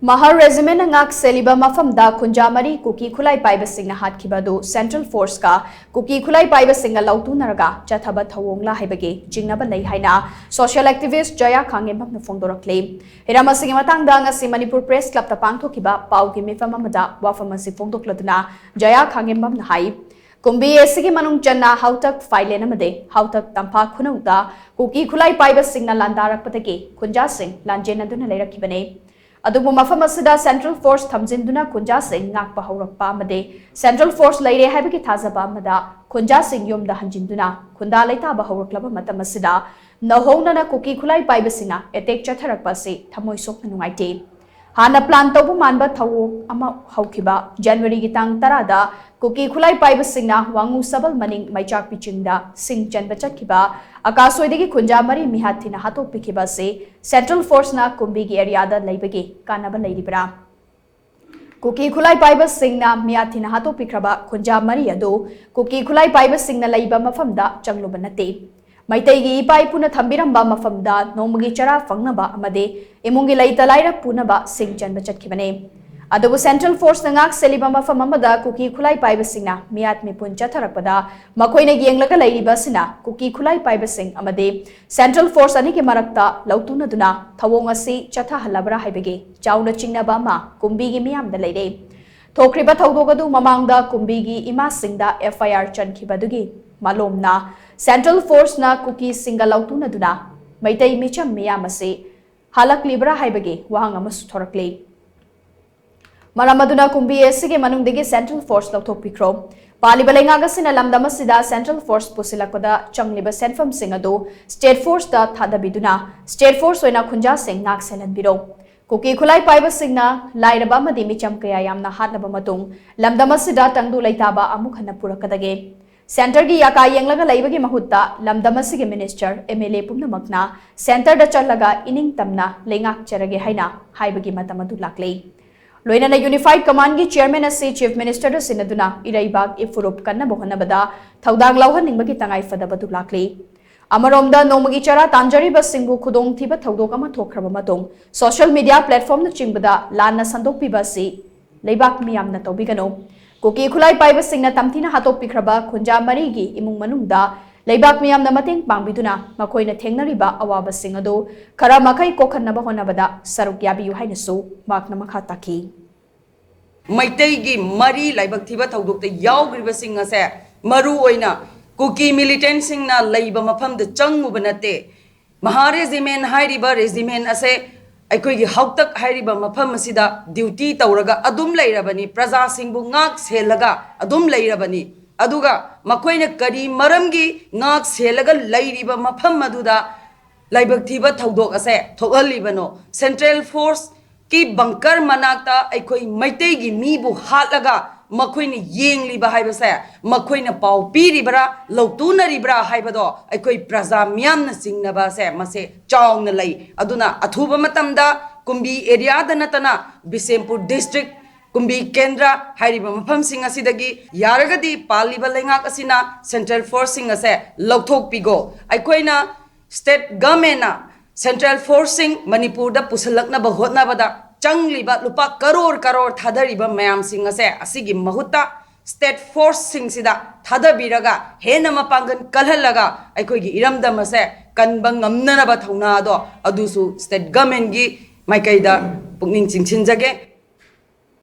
Mahar regiment ngak shelliba mapham da khunja mari Kuki khulai paiba shingna hatkhiba do Central Force ka Kuki khulai paiba shingna loutunaraga chathaba thouong la haibagi chingnaba lei haina Social Activist Jaya Khangembam na phongdorakli hirama singi matang da ngasi Manipur Press Club ta pangthokiba pau gi mifam amada wafam asi phongdokladuna Jaya Khangembam na hai Kumbi esigi manung channa hautak file namade hautak tampa khunauta Kuki khulai paiba shingna landarak pataki khunja sing lanjen aduna leirakibane अदुबु मफम असदा central force थमजिंदुना खुंजा सिंह ngakpa haurakpa amade central force leire haibagi thazaba amada खुंजा सिंह yomda hanjinduna khunda leitaba hauраklaba matam asida nahongnana Kuki khulai paibasina attack chatharakpa se thamoi sokna nungaite hana plan tobu manba thawong ama haukhiba January gi tang 10 da Kuki khulai paibasingna wangu sabal maning maichak pichingda sing chanba chatkiba akasoidagi khunja mari mihathina hatok pikhiba se Central Force na kumbi gi area da leibagi kanaba leiribra Kuki khulai paiba singna mihathina hatok pikraba khunja mari ado Kuki khulai paiba singna leiba mafamda changluba nate Maitai gi ipai puna thambiramba mafamda nomagi chara fangnaba amade imungi leita laira punaba sing chanba chatkibane Adubu Central Force na ngak shelliba mafam amada Kuki khulai paiba singna miat mipun chatharakpada makoina yenglaga leiriba sina Kuki khulai paiba sing amade Central Force ani ke marakta lautunaduna thawong asi chathahalabra haibage chauna chingnaba ma kumbi gi miyamda leire thokriba thawdogadu mamangda kumbi gi ima singda FIR chankibadugi malomna Central Force na Kuki singa lautunaduna maitai micham miyam ase halak libra haibage wahang amasu thorakle Maramaduna kumbi esige manungdegi Central Force lauthok pikro paliba lengaga sina lamdama sida Central Force pusilakpada changliba senfam singado State Force da thadabiduna State Force oina khunja sing ngak selanbiro Kuki khulai paiba singna lairaba madi micham kaya yamna hatnaba matung lamdama sida tangdu leitaba amuk hana purakadage Center gi yaka yenglaga leibagi mahutta lamdama sige minister MLA pumna makna center da challaga ining tamna lengak charage haina haibagi matamadu laklei Loinana Unified Command gi Chairman asi Chief Minister da sinaduna iraibag ifurup kanna bohanabada thaudang lauhan ningbagi tangai fadabadu lakli Amaromda nomagi chara tanjari ba singbu khudong thiba thaudok ama thokraba matong social media platform na chingbada lanna sandok piba si leibak miyamna tobigano Kuki khulai paiba singna tamthina hatok pikraba khunja mari gi imung manungda leibak miyamna mateng pangbiduna makoina thengnariba awaba singado khara makai kokhanna ba honabada saruk yabiyu hainasu makna makha taki Maitai gi mari laibak thiba thaudok te yaugriba sing ase maru oina Kuki militant sing na leiba mafam de changu banate Mahar regiment hairiba regiment ase aikoi gi hautak hairiba mafam asida duty tawraga adum leirabani praja singbu ngak selaga adum leirabani aduga makoina kari maramgi ngak selaga leiriba mafam maduda laibak thiba thaudok ase thogalibano Central Force ki bunker manakta aikoi maitai gi mibu hatlaga makoina yengliba haibase makoina pau piribra loutunaribra haibado aikoi praja miyamna singnaba se mase chawna lei aduna athuba matamda kumbi area da natana Bisempur district kumbi kendra hairiba mafam sing asidagi yaragadi paliba lengak asina Central Force sing ase lauthok pigo aikoina state government na Central Force sing Manipur da pusalakna ba hotnabada changliba lupa karor thadariba mayam sing ase asigi mahutta State Force sing sida thadabiraga hena mapangan kalhalaga aikoi gi iramdam ase kanbang ngamnana ba thauna do adusu state government gi maikaida pukning chingchinjage